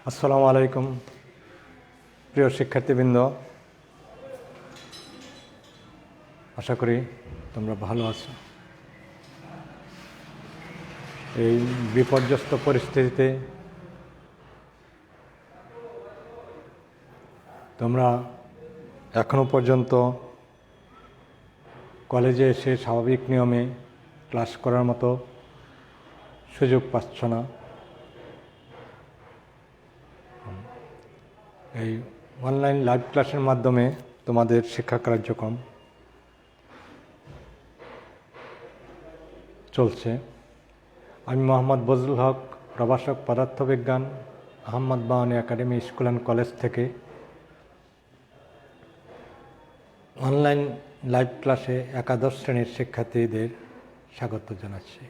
আসসালামু আলাইকুম প্রিয় শিক্ষার্থীবৃন্দ, আশা করি তোমরা ভালো আছো। এই বিপর্যস্ত পরিস্থিতিতে তোমরা এখনো পর্যন্ত কলেজে এসে স্বাভাবিক নিয়মে ক্লাস করার মতো সুযোগ পাচ্ছ না। এই অনলাইন লাইভ ক্লাসের মাধ্যমে তোমাদের শিক্ষা কার্যক্রম চলছে। আমি মোহাম্মদ বজলুল হক, প্রভাষক পদার্থবিজ্ঞান, Ahmad Bawani academy school and college থেকে অনলাইন লাইভ ক্লাসে একাদশ শ্রেণীর শিক্ষার্থীদের স্বাগত জানাচ্ছি।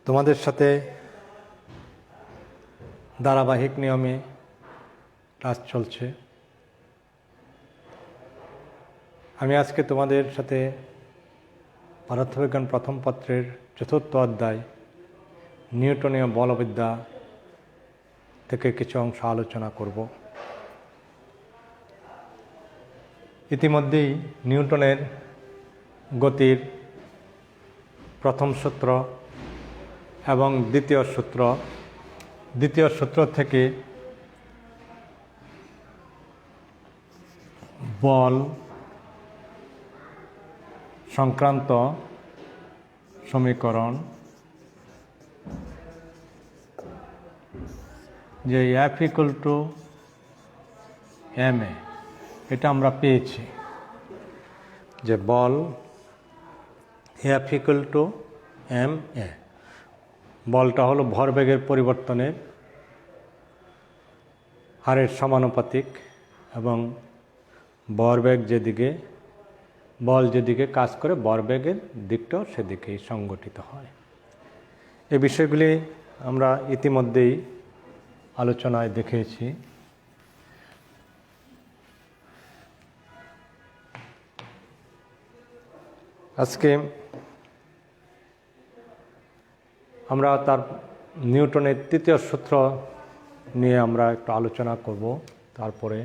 তোমাদের সাথে ধারাবাহিক নিয়মে ক্লাস চলছে। আমি আজকে তোমাদের সাথে পদার্থবিজ্ঞান প্রথম পত্রের চতুর্থ অধ্যায় নিউটনীয় বলবিদ্যা থেকে কিছু অংশ আলোচনা করব। ইতিমধ্যেই নিউটনের গতির প্রথম সূত্র এবং দ্বিতীয় সূত্র থেকে বল সংক্রান্ত সমীকরণ, যে F = ma, এটা আমরা পেয়েছি যে বল F = ma। বলটা হলো ভরবেগের পরিবর্তনের হারের সমানুপাতিক এবং বল যেদিকে কাজ করে ভরবেগের দিকটাও সেদিকেই সংগঠিত হয়। এই বিষয়গুলি আমরা ইতিমধ্যেই আলোচনায় দেখেছি। আজকে আমরা তার নিউটনের তৃতীয় সূত্র নিয়ে আমরা একটু আলোচনা করব। তারপরে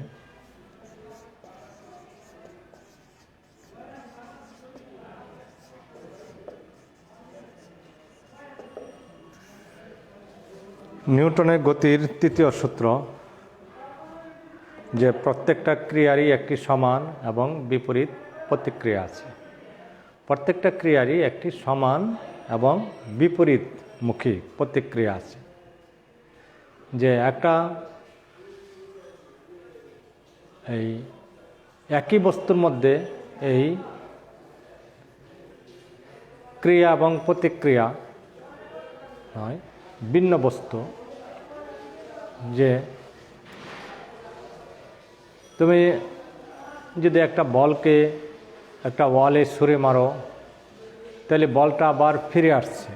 নিউটনের গতির তৃতীয় সূত্র, যে প্রত্যেকটা ক্রিয়ারই একটি সমান এবং বিপরীত প্রতিক্রিয়া আছে। প্রত্যেকটা ক্রিয়ারই একটি সমান এবং বিপরীতমুখী প্রতিক্রিয়া আছে। যে একটা এই একই বস্তুর মধ্যে এই ক্রিয়া এবং প্রতিক্রিয়া নয়, ভিন্ন বস্তু। যে তুমি যদি একটা বলকে একটা ওয়ালে ছুঁড়ে মারো, তাহলে বলটা আবার ফিরে আসছে।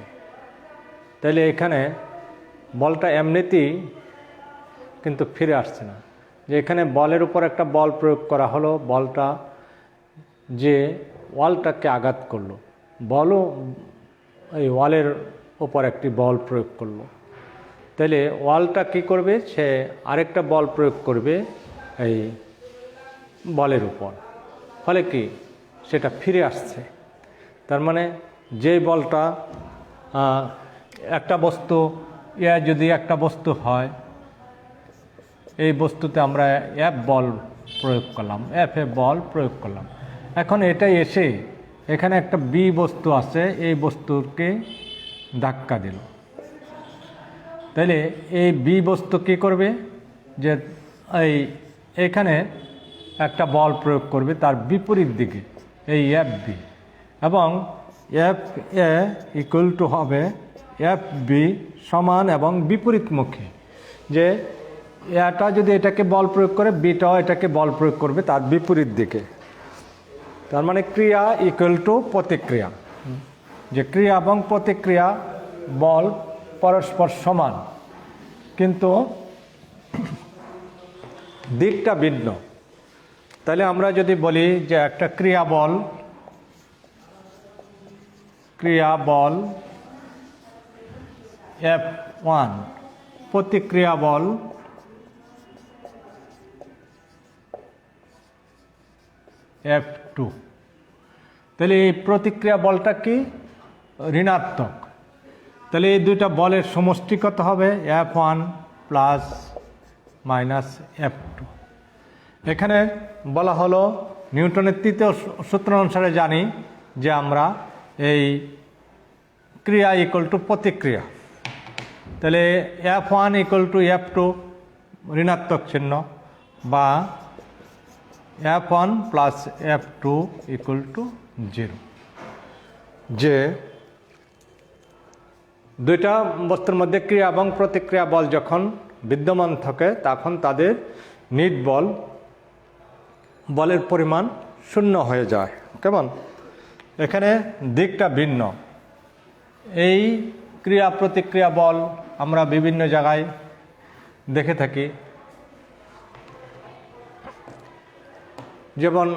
তাহলে এখানে বলটা এমনিতেই কিন্তু ফিরে আসছে না, যে এখানে বলের উপর একটা বল প্রয়োগ করা হলো, বলটা যে ওয়ালটাকে আঘাত করলো, বলও এই ওয়ালের ওপর একটি বল প্রয়োগ করলো। তাহলে ওয়ালটা কী করবে, সে আরেকটা বল প্রয়োগ করবে এই বলের উপর, ফলে কি সেটা ফিরে আসছে। তার মানে যেই বলটা একটা বস্তু যদি একটা বস্তু হয়, এই বস্তুতে আমরা F বল প্রয়োগ করলাম, F বল প্রয়োগ করলাম। এখন এটা এসে এখানে একটা বি বস্তু আছে, এই বস্তুকে ধাক্কা দিল। তাহলে এই বি বস্তু কী করবে, যে এখানে একটা বল প্রয়োগ করবে তার বিপরীত দিকে, এই F বি, এবং F A = হবে F বি সমান এবং বিপরীতমুখী। যে এটা যদি এটাকে বল প্রয়োগ করে, বিটাও এটাকে বল প্রয়োগ করবে তার বিপরীত দিকে। তার মানে ক্রিয়া = প্রতিক্রিয়া। যে ক্রিয়া এবং প্রতিক্রিয়া বল পরস্পর সমান, কিন্তু দিকটা ভিন্ন। তাহলে আমরা যদি বলি যে একটা ক্রিয়া বল F1 প্রতিক্রিয়া বল F2। তাহলে এই প্রতিক্রিয়া বলটা কি ঋণাত্মক, তাহলে এই দুইটা বলের সমষ্টি কত হবে F1 প্লাস মাইনাস F2। এখানে বলা হলো নিউটনের তৃতীয় সূত্র অনুসারে জানি যে আমরা এই ক্রিয়া ইকুয়াল টু প্রতিক্রিয়া, তাহলে F1 ইকুয়াল টু F2 ঋণাত্মক চিহ্ন বা F1 plus F2 equal to 0। যে দুইটা বস্তুর মধ্যে ক্রিয়া এবং প্রতিক্রিয়া বল যখন বিদ্যমান থাকে তখন তাদের নিট বলের পরিমাণ শূন্য হয়ে যায়। কেমন? এখানে দিকটা ভিন্ন। এই ক্রিয়া প্রতিক্রিয়া বল আমরা বিভিন্ন জায়গায় দেখে থাকি, যেমন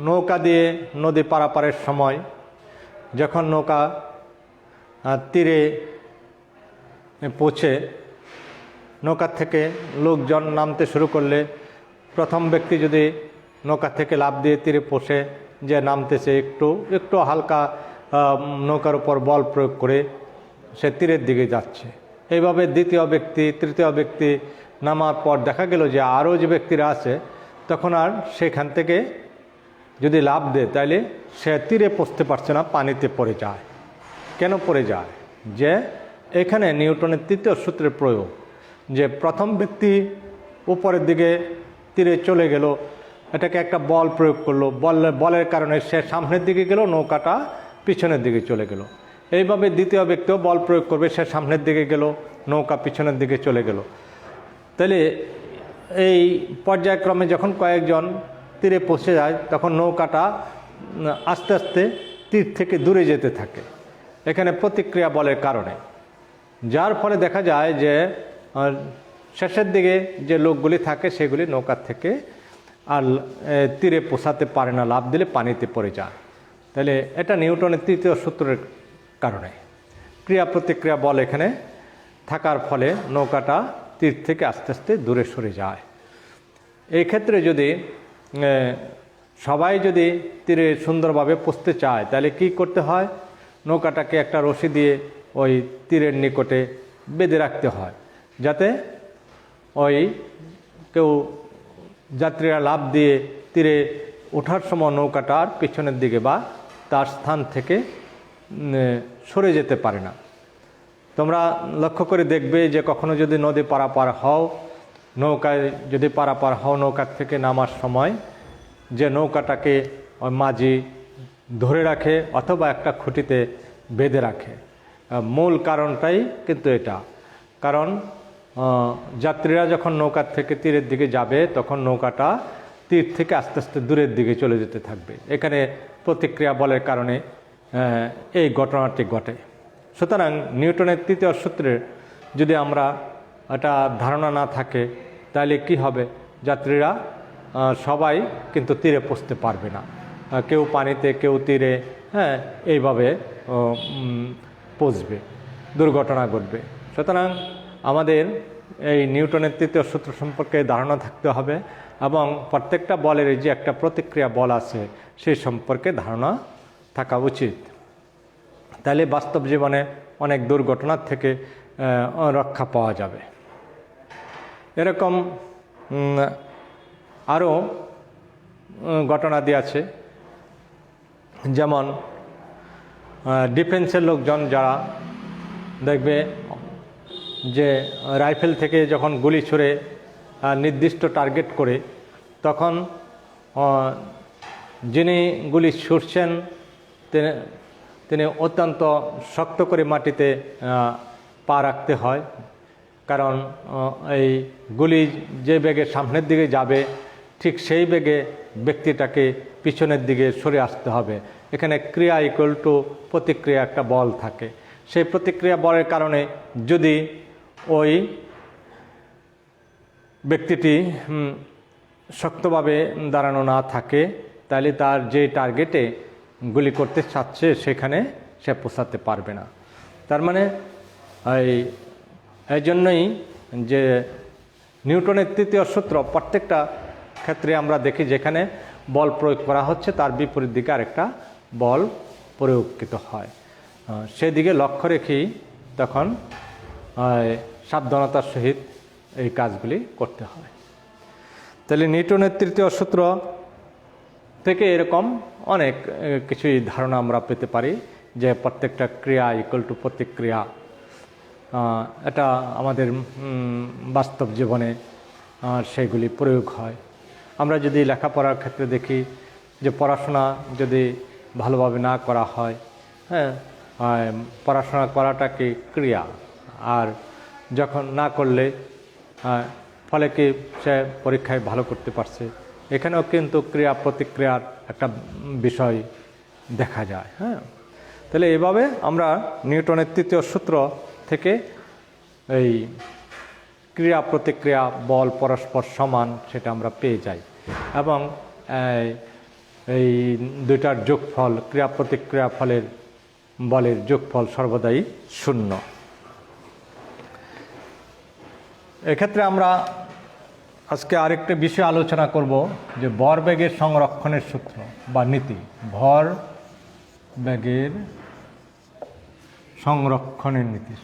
নৌকা দিয়ে নদী পারাপারের সময় যখন নৌকা তীরে পৌঁছে নৌকা থেকে লোকজন নামতে শুরু করলে প্রথম ব্যক্তি যদি নৌকা থেকে লাফ দিয়ে তীরে পৌঁছে যে নামতেছে একটু হালকা নৌকার উপর বল প্রয়োগ করে সে তীরের দিকে যাচ্ছে। এইভাবে দ্বিতীয় ব্যক্তি তৃতীয় ব্যক্তি নামার পর দেখা গেল যে আরও যে ব্যক্তিরা আছে তখন আর সেখান থেকে যদি লাফ দেয় তাহলে সে তীরে পৌঁছতে পারছে না, পানিতে পড়ে যায়। কেন পড়ে যায়? যে এখানে নিউটনের তৃতীয় সূত্রের প্রয়োগ, যে প্রথম ব্যক্তি উপরের দিকে তীরে চলে গেল, এটাকে একটা বল প্রয়োগ করলো, বলের কারণে সে সামনের দিকে গেল, নৌকাটা পিছনের দিকে চলে গেল। এইভাবে দ্বিতীয় ব্যক্তিও বল প্রয়োগ করবে, সে সামনের দিকে গেল, নৌকা পিছনের দিকে চলে গেল। তাহলে এই পর্যায়ক্রমে যখন কয়েকজন তীরে পৌঁছে যায় তখন নৌকাটা আস্তে আস্তে তীর থেকে দূরে যেতে থাকে এখানে প্রতিক্রিয়া বলের কারণে, যার ফলে দেখা যায় যে শেষের দিকে যে লোকগুলি থাকে সেগুলি নৌকার থেকে আর তীরে পৌঁছাতে পারে না, লাফ দিলে পানিতে পড়ে যায়। তাহলে এটা নিউটনের তৃতীয় সূত্রের কারণে ক্রিয়া প্রতিক্রিয়া বল এখানে থাকার ফলে নৌকাটা তীর থেকে আস্তে আস্তে দূরে সরে যায়। এই ক্ষেত্রে যদি সবাই যদি তীরে সুন্দরভাবে পৌঁছতে চায় তাহলে কি করতে হয়? নৌকাটাকে একটা রশি দিয়ে ওই তীরের নিকটে বেঁধে রাখতে হয়, যাতে ওই কেউ যাত্রীরা লাফ দিয়ে তীরে ওঠার সময় নৌকাটার পিছনের দিকে বা তার স্থান থেকে সরে যেতে পারে না। তোমরা লক্ষ্য করে দেখবে যে কখনো যদি নদী পারাপার হও, নৌকায় যদি পারাপার হও, নৌকার থেকে নামার সময় যে নৌকাটাকে মাঝি ধরে রাখে অথবা একটা খুঁটিতে বেঁধে রাখে। মূল কারণটাই কিন্তু এটা, কারণ যাত্রীরা যখন নৌকার থেকে তীরের দিকে যাবে তখন নৌকাটা তীর থেকে আস্তে আস্তে দূরের দিকে চলে যেতে থাকবে। এখানে প্রতিক্রিয়া বলের কারণে এই ঘটনাটি ঘটে। সুতরাং নিউটনের তৃতীয় সূত্রের যদি আমরা এটা ধারণা না থাকে তাহলে কি হবে? যাত্রীরা সবাই কিন্তু তীরে পৌঁছতে পারবে না, কেউ পানিতে কেউ তীরে, এইভাবে পৌঁছবে, দুর্ঘটনা ঘটবে। সুতরাং আমাদের এই নিউটনের তৃতীয় সূত্র সম্পর্কে ধারণা থাকতে হবে এবং প্রত্যেকটা বলের যে একটা প্রতিক্রিয়া বল আছে সেই সম্পর্কে ধারণা থাকা উচিত। তাহলে বাস্তব জীবনে অনেক দুর্ঘটনার থেকে রক্ষা পাওয়া যাবে। এরকম আরও ঘটনাদি আছে, যেমন ডিফেন্সের লোকজন যারা দেখবে যে রাইফেল থেকে যখন গুলি ছুড়ে নির্দিষ্ট টার্গেট করে তখন যিনি গুলি ছুড়ছেন তিনি অত্যন্ত শক্ত করে মাটিতে পা রাখতে হয়, কারণ এই গুলি যে বেগে সামনের দিকে যাবে ঠিক সেই বেগে ব্যক্তিটাকে পিছনের দিকে সরে আসতে হবে। এখানে ক্রিয়া ইকুয়াল টু প্রতিক্রিয়া একটা বল থাকে, সেই প্রতিক্রিয়া বলের কারণে যদি ওই ব্যক্তিটি শক্তভাবে দাঁড়ানো না থাকে তাহলে তার যে টার্গেটে গুলি করতে চাচ্ছে সেখানে সে পৌঁছাতে পারবে না। তার মানে এই এই জন্যই যে নিউটনের তৃতীয় সূত্র প্রত্যেকটা ক্ষেত্রে আমরা দেখি যেখানে বল প্রয়োগ করা হচ্ছে তার বিপরীত দিকে আরেকটা বল প্রয়োগকৃত হয়। সেদিকে লক্ষ্য রেখেই তখন সাবধানতার সহিত এই কাজগুলি করতে হয়। তাহলে নিউটনের তৃতীয় সূত্র থেকে এরকম অনেক কিছুই ধারণা আমরা পেতে পারি যে প্রত্যেকটা ক্রিয়া ইকুয়াল টু প্রতিক্রিয়া। এটা আমাদের বাস্তব জীবনে সেগুলি প্রয়োগ হয়। আমরা যদি লেখাপড়ার ক্ষেত্রে দেখি যে পড়াশোনা যদি ভালোভাবে না করা হয়, হ্যাঁ, পড়াশোনা করাটা কি ক্রিয়া, আর যখন না করলে ফলে কি সে পরীক্ষায় ভালো করতে পারছে, এখানেও কিন্তু ক্রিয়া প্রতিক্রিয়ার একটা বিষয় দেখা যায়। হ্যাঁ, তাহলে এভাবে আমরা নিউটনের তৃতীয় সূত্র থেকে এই ক্রিয়া প্রতিক্রিয়া বল পরস্পর সমান সেটা আমরা পেয়ে যাই, এবং এই দুইটার যোগফল ক্রিয়া প্রতিক্রিয়া ফলের বলের যোগফল সর্বদাই শূন্য। এক্ষেত্রে আমরা আজকে আরেকটা বিষয় আলোচনা করব যে ভরবেগের সংরক্ষণের সূত্র বা নীতি। ভরবেগের সংরক্ষণের নীতি,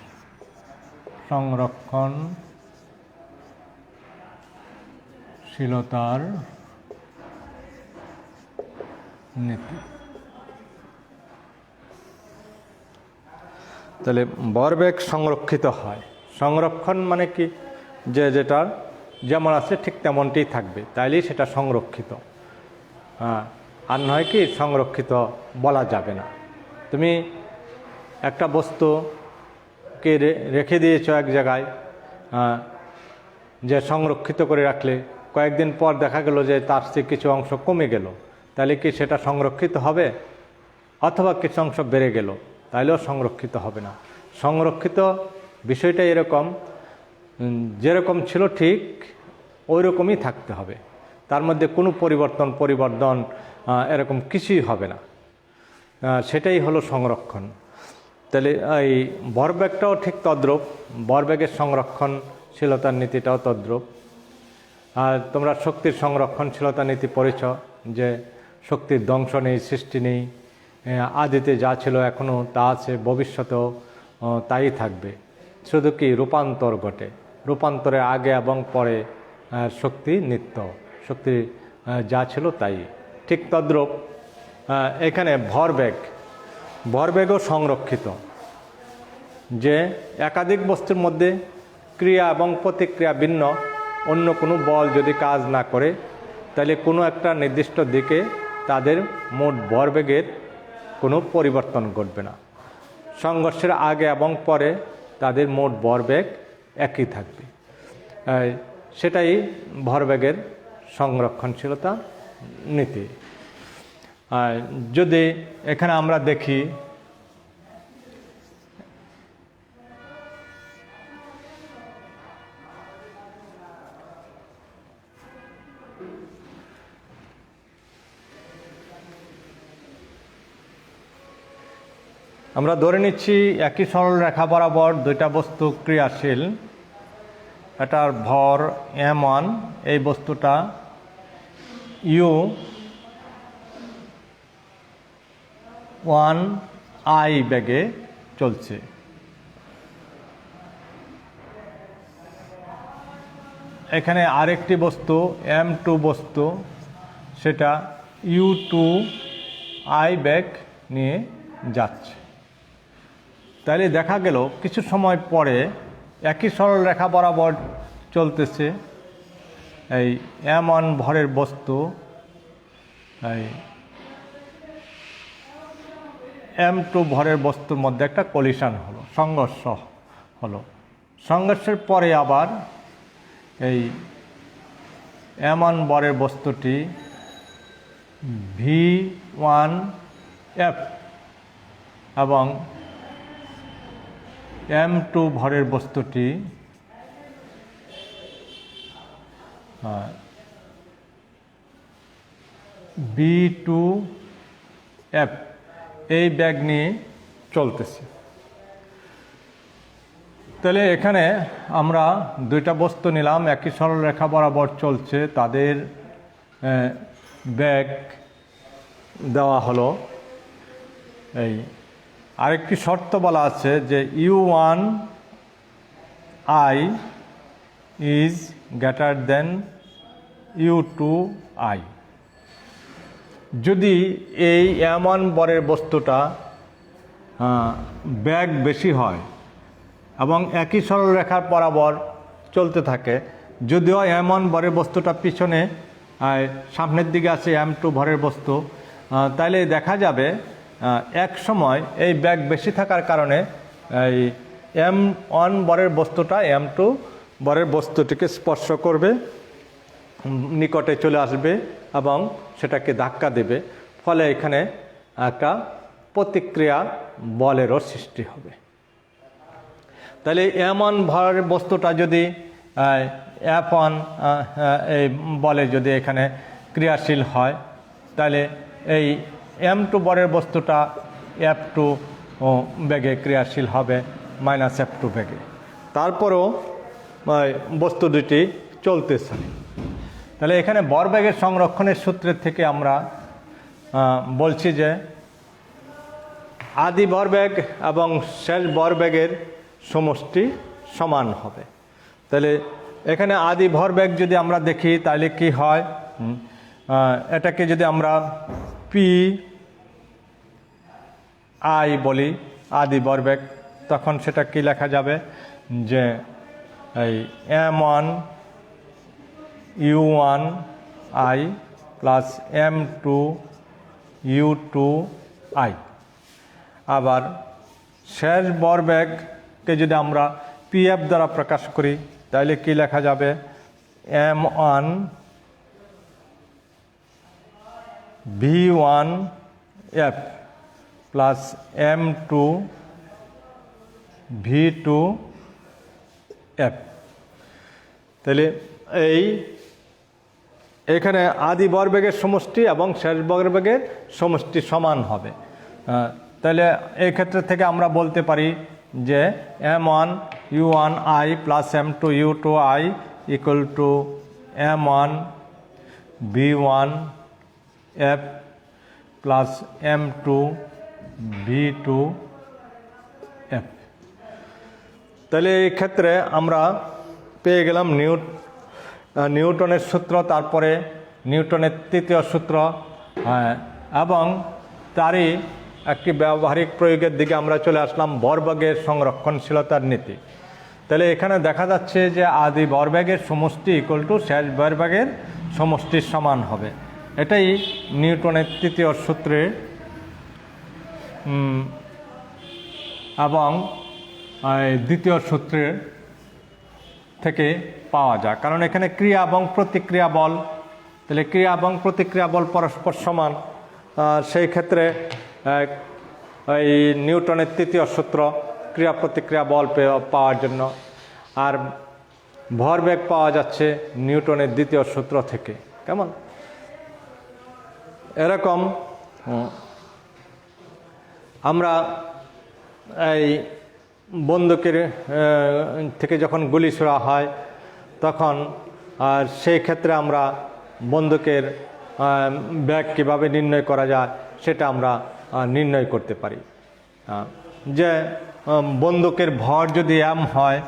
সংরক্ষণশীলতার নীতি। তাহলে ভরবেগ সংরক্ষিত হয়। সংরক্ষণ মানে কি, যে যেটা যেমন আছে ঠিক তেমনটি থাকবে, তাইলেই সেটা সংরক্ষিত। আর নয় কি সংরক্ষিত বলা যাবে না। তুমি একটা বস্তুকে রেখে দিয়েছ এক জায়গায়, যে সংরক্ষিত করে রাখলে কয়েকদিন পর দেখা গেল যে তার চেয়ে কিছু অংশ কমে গেল, তাহলে কি সেটা সংরক্ষিত হবে? অথবা কিছু অংশ বেড়ে গেল, তাইলেও সংরক্ষিত হবে না। সংরক্ষিত বিষয়টা এরকম, যেরকম ছিল ঠিক ওই রকমই থাকতে হবে, তার মধ্যে কোনো পরিবর্তন এরকম কিছুই হবে না। সেটাই হলো সংরক্ষণ। তাহলে এই ভরবেগটাও ঠিক তদ্রূপ, ভরবেগের সংরক্ষণশীলতার নীতিটাও তদ্রূপ। আর তোমরা শক্তির সংরক্ষণশীলতা নীতি পড়েছ, যে শক্তির ধ্বংস নেই, সৃষ্টি নেই, আদিতে যা ছিল এখনও তা আছে, ভবিষ্যতেও তাই থাকবে, শুধু কি রূপান্তর ঘটে। রূপান্তরের আগে এবং পরে শক্তি নিত্য, শক্তি যা ছিল তাই। ঠিক তদ্রূপ এখানে ভরবেগও সংরক্ষিত, যে একাধিক বস্তুর মধ্যে ক্রিয়া এবং প্রতিক্রিয়া ভিন্ন অন্য কোনো বল যদি কাজ না করে, তাহলে কোনো একটা নির্দিষ্ট দিকে তাদের মোট ভরবেগের কোনো পরিবর্তন ঘটবে না। সংঘর্ষের আগে এবং পরে তাদের মোট ভরবেগ একই থাকবে। সেটাই ভরবেগের সংরক্ষণশীলতা নীতি। যদি এখানে আমরা দেখি আমরা ধরে নিচ্ছি একই সরল রেখা বরাবর দুইটা বস্তু ক্রিয়াশীল, এটার ভর m1, এই বস্তুটা u1i বেগে চলছে। এখানে আরেকটি বস্তু m2 বস্তু, সেটা u2i বেগ নিয়ে যাচ্ছে। তাহলে দেখা গেল কিছু সময় পরে একই সরল রেখা বরাবর চলতেছে এই m1 ভরের বস্তু এই m2 ভরের বস্তুর মধ্যে একটা কলিশন হলো, সংঘর্ষ হলো। সংঘর্ষের পরে আবার এই m1 ভরের বস্তুটি v1f এবং m2 ভরের বস্তুটি b2f এই বেগ নিয়ে চলতেছে। তাহলে এখানে আমরা দুইটা বস্তু নিলাম, একই সরলরেখা বরাবর চলছে, তাদের বেগ দেওয়া হলো। এই আরেকটি শর্ত বলা আছে যে u1i is greater than u2i। যদি এই m1 বরের বস্তুটা বেগ বেশি হয় এবং একই সরলরেখার বরাবর চলতে থাকে, যদিও m1 ভরের বস্তুটা পিছনে সামনের দিকে আছে m2 ভরের বস্তু, তাইলে দেখা যাবে এক সময় এই বেগ বেশি থাকার কারণে এই m1 ভরের বস্তুটা m2 ভরের বস্তুটিকে স্পর্শ করবে, নিকটে চলে আসবে এবং সেটাকে ধাক্কা দেবে, ফলে এখানে একটা প্রতিক্রিয়া বলেরও সৃষ্টি হবে। তাহলে m1 ভরের বস্তুটা যদি f1 এই বলে যদি এখানে ক্রিয়াশীল হয়, তাহলে এই m2 ভরের বস্তুটা f2 বেগে ক্রিয়াশীল হবে, -f2 বেগে। তারপরেও বস্তু দুটি চলতেছে। তাহলে এখানে ভরবেগের সংরক্ষণের সূত্রের থেকে আমরা বলছি যে আদি ভরবেগ এবং শেষ ভরবেগের সমষ্টি সমান হবে। তাহলে এখানে আদি ভরবেগ যদি আমরা দেখি তাহলে কি হয়, এটাকে যদি আমরা পি আই বলি আদি ভরবেগ, তখন সেটা কি লেখা যাবে যে এই m1 u1 i plus m2 u2 i। আবার শেষ ভরবেগকে যদি আমরা pf দ্বারা প্রকাশ করি তাহলে কি লেখা যাবে m1 v1 f plus m2 v2 f। তাহলে এখানে আদি ভরবেগের সমষ্টি এবং শেষ ভরবেগের সমষ্টি সমান হবে। তাহলে এই ক্ষেত্রে থেকে আমরা বলতে পারি যে m1 u1 i plus m2 u2 i equal to m1 v1 f plus m2 v2 f। তাহলে এই ক্ষেত্রে আমরা পেয়ে গেলাম নিউটনের সূত্র, তারপরে নিউটনের তৃতীয় সূত্র, এবং তারই একটি ব্যবহারিক প্রয়োগের দিকে আমরা চলে আসলাম, ভরবেগের সংরক্ষণশীলতার নীতি। তাহলে এখানে দেখা যাচ্ছে যে আদি ভরবেগের সমষ্টি ইকুয়াল টু শেষ ভরবেগের সমষ্টির সমান হবে। এটাই নিউটনের তৃতীয় সূত্রে এবং দ্বিতীয় সূত্রের থেকে পাওয়া যায়, কারণ এখানে ক্রিয়া এবং প্রতিক্রিয়া বল, তাহলে ক্রিয়া এবং প্রতিক্রিয়া বল পরস্পর সমান। সেই ক্ষেত্রে এই নিউটনের তৃতীয় সূত্র ক্রিয়া প্রতিক্রিয়া বল পাওয়ার জন্য, আর ভরবেগ পাওয়া যাচ্ছে নিউটনের দ্বিতীয় সূত্র থেকে। কেমন এরকম আমরা এই বন্দুকের থেকে যখন গুলি ছোড়া হয় তখন সেই ক্ষেত্রে আমরা বন্দুকের বেগ কীভাবে নির্ণয় করা যায় সেটা আমরা নির্ণয় করতে পারি। যে বন্দুকের ভর যদি m হয়,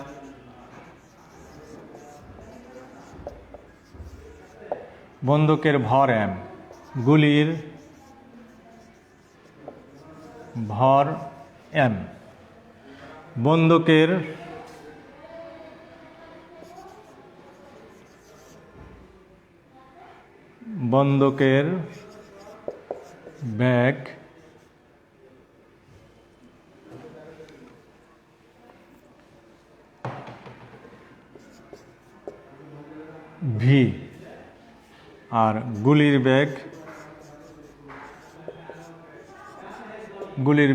বন্দুকের ভর m, গুলির ভর m, বন্দুকের বেগ v আর গুলির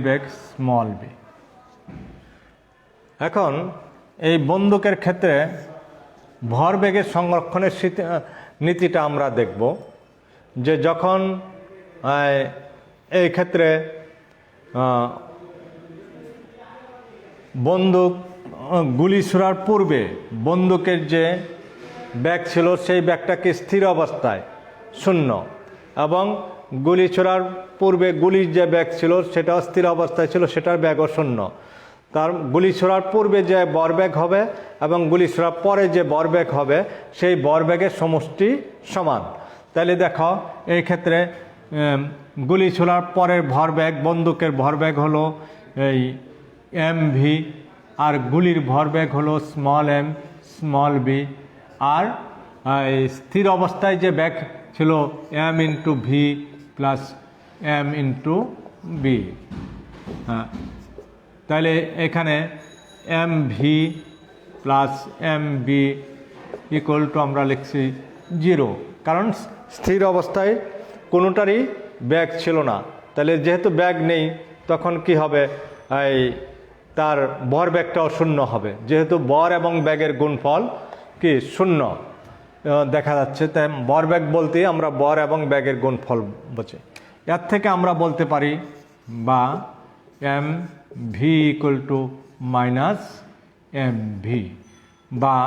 বেগ স্মল v। এখন এই বন্দুকের ক্ষেত্রে ভরবেগের সংরক্ষণের নীতিটা আমরা দেখব, যে যখন এই ক্ষেত্রে বন্দুক গুলি ছোড়ার পূর্বে বন্দুকের যে ব্যাগ ছিল সেই ব্যাগটাকে স্থির অবস্থায় 0, এবং গুলি ছোড়ার পূর্বে গুলির যে ব্যাগ ছিল সেটাও স্থির অবস্থায় ছিল, সেটার ব্যাগও 0। তার গুলি ছোড়ার পূর্বে যে বরব্যাগ হবে এবং গুলি ছোড়ার পরে যে বরব্যাগ হবে সেই বরব্যাগের সমষ্টি সমান। তাহলে দেখো এই ক্ষেত্রে গুলি ছোড়ার পরের ভরব্যাগ, বন্দুকের ভরব্যাগ হলো এই mv, আর গুলির ভরব্যাগ হলো m v, আর এই স্থির অবস্থায় যে ব্যাগ ছিল m × v plus m × b। হ্যাঁ, তাহলে এখানে mv plus mb equal to আমরা লিখছি 0, কারণ স্থির অবস্থায় কোনোটারই ব্যাগ ছিল না। তাহলে যেহেতু ব্যাগ নেই তখন কি হবে, এই তার বর ব্যাগটাও 0 হবে, যেহেতু বর এবং ব্যাগের গুণফল কি 0 দেখা যাচ্ছে। তাই বর ব্যাগ বলতে আমরা বর এবং ব্যাগের গুণফল বোঝে। এর থেকে আমরা বলতে পারি বা mv ইকুয়াল টু -mv, বা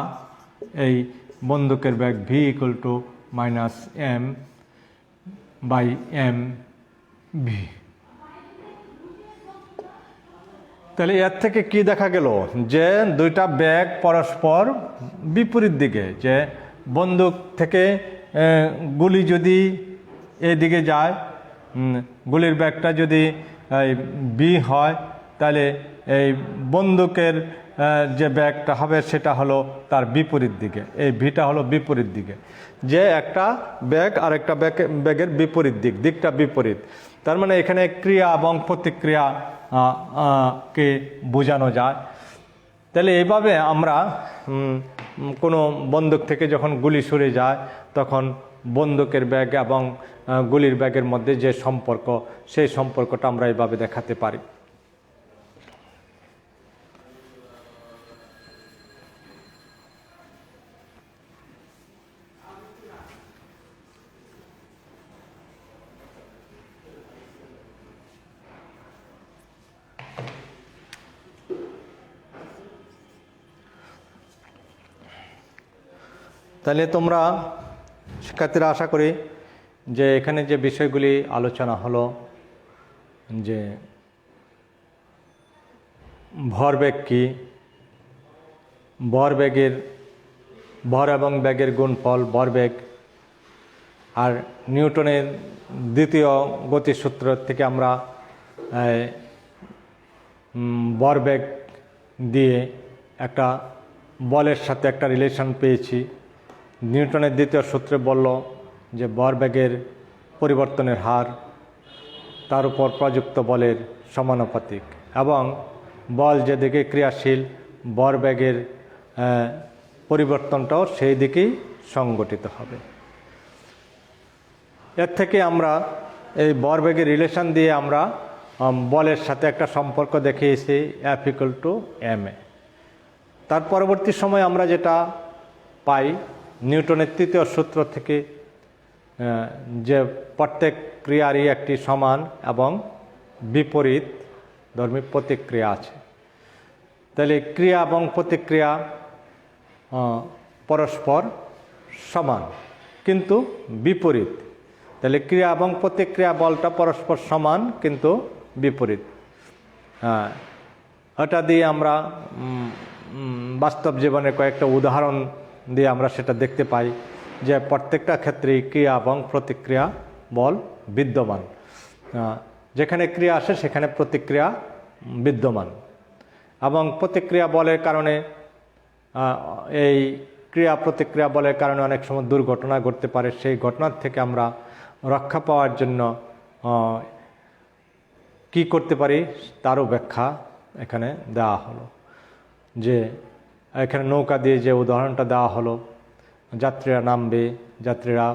এই বন্দুকের bag v equal to -m/mv। তাহলে এর থেকে কি দেখা গেল, যে দুইটা ব্যাগ পরস্পর বিপরীত দিকে, যে বন্দুক থেকে গুলি যদি এদিকে যায়, গুলির ব্যাগটা যদি বি হয়, তাহলে এই বন্দুকের যে ব্যাগটা হবে সেটা হলো তার বিপরীত দিকে, এই ভিটা হলো বিপরীত দিকে, যে একটা ব্যাগ আর একটা ব্যাগের বিপরীত দিকটা বিপরীত। তার মানে এখানে ক্রিয়া এবং প্রতিক্রিয়া কে বোঝানো যায়। তাহলে এইভাবে আমরা কোনো বন্দুক থেকে যখন গুলি সরে যায় তখন বন্দুকের ব্যাগ এবং গুলির ব্যাগের মধ্যে যে সম্পর্ক, সেই সম্পর্কটা আমরা এইভাবে দেখাতে পারি। তাহলে তোমরা শিক্ষার্থীরা আশা করি যে এখানে যে বিষয়গুলি আলোচনা হলো, যে ভরবেগ কি, ভরবেগের ভর এবং ব্যাগের গুণফল ভরবেগ, আর নিউটনের দ্বিতীয় গতিসূত্র থেকে আমরা ভরবেগ দিয়ে একটা বলের সাথে একটা রিলেশন পেয়েছি। নিউটনের দ্বিতীয় সূত্রে বলল যে ভরবেগের পরিবর্তনের হার তার উপর প্রযুক্ত বলের সমানুপাতিক, এবং বল যেদিকে ক্রিয়াশীল ভরবেগের পরিবর্তনটাও সেই দিকেই সংগঠিত হবে। এর থেকে আমরা এই ভরবেগের রিলেশন দিয়ে আমরা বলের সাথে একটা সম্পর্ক দেখিয়েছি F = ma। তার পরবর্তী সময় আমরা যেটা পাই নিউটনের তৃতীয় সূত্র থেকে, যে প্রত্যেক ক্রিয়ারই একটি সমান এবং বিপরীত ধর্মী প্রতিক্রিয়া আছে। তাহলে ক্রিয়া এবং প্রতিক্রিয়া পরস্পর সমান কিন্তু বিপরীত। তাহলে ক্রিয়া এবং প্রতিক্রিয়া বলটা পরস্পর সমান কিন্তু বিপরীত। এটা দিয়ে আমরা বাস্তব জীবনে কয়েকটা উদাহরণ দিয়ে আমরা সেটা দেখতে পাই যে প্রত্যেকটা ক্ষেত্রেই ক্রিয়া এবং প্রতিক্রিয়া বল বিদ্যমান। যেখানে ক্রিয়া আসে সেখানে প্রতিক্রিয়া বিদ্যমান, এবং প্রতিক্রিয়া বলের কারণে এই ক্রিয়া প্রতিক্রিয়া বলের কারণে অনেক সময় দুর্ঘটনা ঘটতে পারে। সেই ঘটনার থেকে আমরা রক্ষা পাওয়ার জন্য কি করতে পারি তারও ব্যাখ্যা এখানে দেওয়া হলো। যে এখানে নৌকা দিয়ে যে উদাহরণটা দেওয়া হলো, যাত্রীরা নামবে, যাত্রীরা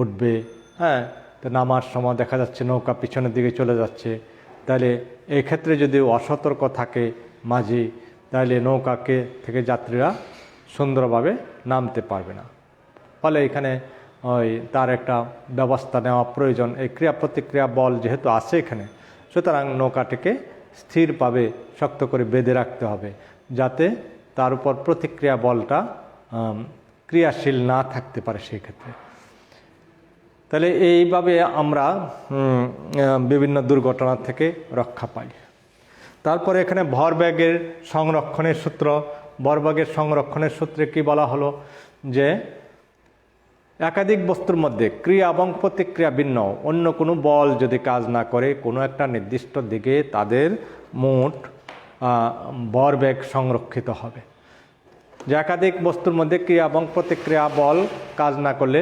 উঠবে, হ্যাঁ, তো নামার সময় দেখা যাচ্ছে নৌকা পিছনের দিকে চলে যাচ্ছে। তাহলে এই ক্ষেত্রে যদি অসতর্ক থাকে মাঝি, তাহলে নৌকাকে থেকে যাত্রীরা সুন্দরভাবে নামতে পারবে না। ফলে এখানে তার একটা ব্যবস্থা নেওয়া প্রয়োজন। এই ক্রিয়া প্রতিক্রিয়া বল যেহেতু আছে এখানে, সুতরাং নৌকাটিকে স্থিরভাবে শক্ত করে বেঁধে রাখতে হবে, যাতে তার উপর প্রতিক্রিয়া বলটা ক্রিয়াশীল না থাকতে পারে সেই ক্ষেত্রে। তাহলে এইভাবে আমরা বিভিন্ন দুর্ঘটনা থেকে রক্ষা পাই। তারপরে এখানে ভরবেগের সংরক্ষণের সূত্র। ভরবেগের সংরক্ষণের সূত্রে কি বলা হলো যে একাধিক বস্তুর মধ্যে ক্রিয়া এবং প্রতিক্রিয়া ভিন্ন অন্য কোনো বল যদি কাজ না করে কোনো একটা নির্দিষ্ট দিকে তাদের মোট ভরবেগ সংরক্ষিত হবে। যে একাধিক বস্তুর মধ্যে ক্রিয়া এবং প্রতিক্রিয়া বল কাজ না করলে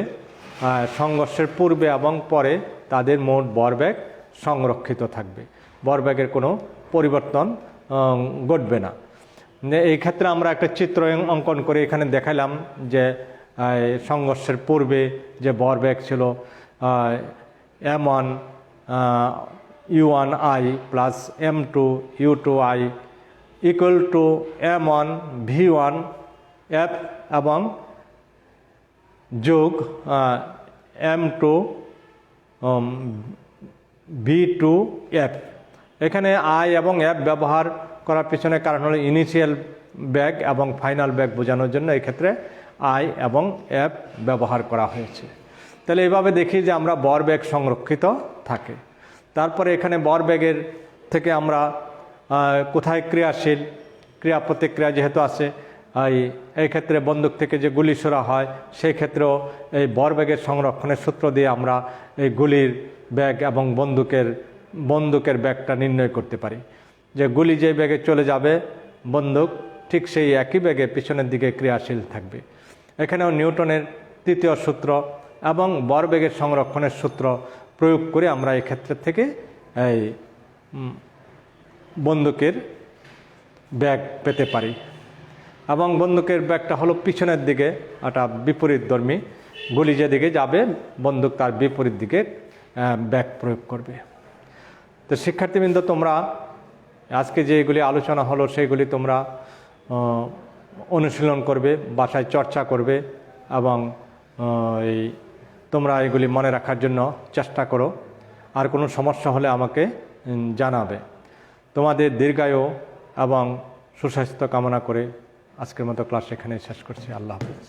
সংঘর্ষের পূর্বে এবং পরে তাদের মোট ভরবেগ সংরক্ষিত থাকবে, ভরবেগের কোনো পরিবর্তন ঘটবে না। এই ক্ষেত্রে আমরা একটা চিত্র অঙ্কন করে এখানে দেখালাম যে সংঘর্ষের পূর্বে যে ভরবেগ ছিল m1 u1i plus m2 u2i equal to m1 v1 f এবং যোগ m2 v2 f। এখানে i এবং f ব্যবহার করার পিছনে কারণ হলো ইনিশিয়াল বেগ এবং ফাইনাল বেগ বোঝানোর জন্য এই ক্ষেত্রে i এবং f ব্যবহার করা হয়েছে। তাহলে এইভাবে দেখি যে আমরা ভরবেগ সংরক্ষিত থাকে। তারপরে এখানে ভরবেগের থেকে আমরা কোথায় ক্রিয়াশীল ক্রিয়া প্রতিক্রিয়া যেহেতু আছে এই ক্ষেত্রে বন্দুক থেকে যে গুলি ছোড়া হয় সেই ক্ষেত্রেও এই ভরবেগের সংরক্ষণের সূত্র দিয়ে আমরা এই গুলির বেগ এবং বন্দুকের বেগটা নির্ণয় করতে পারি। যে গুলি যে বেগে চলে যাবে বন্দুক ঠিক সেই একই বেগে পিছনের দিকে ক্রিয়াশীল থাকবে। এখানেও নিউটনের তৃতীয় সূত্র এবং ভরবেগের সংরক্ষণের সূত্র প্রয়োগ করে আমরা এই ক্ষেত্র থেকে এই বন্দুকের বেগ পেতে পারি। এবং বন্দুকের বেগটা হলো পিছনের দিকে, একটা বিপরীতধর্মী, গুলি যেদিকে যাবে বন্দুক তার বিপরীত দিকে বেগ প্রয়োগ করবে। তো শিক্ষার্থীবৃন্দ, তোমরা আজকে যেগুলি আলোচনা হলো সেইগুলি তোমরা অনুশীলন করবে, বাসায় চর্চা করবে এবং তোমরা এগুলি মনে রাখার জন্য চেষ্টা করো। আর কোনো সমস্যা হলে আমাকে জানাবে। তোমাদের দীর্ঘায়ু এবং সুস্বাস্থ্য কামনা করে আজকের মতো ক্লাস এখানে শেষ করছি। আল্লাহ হাফেজ।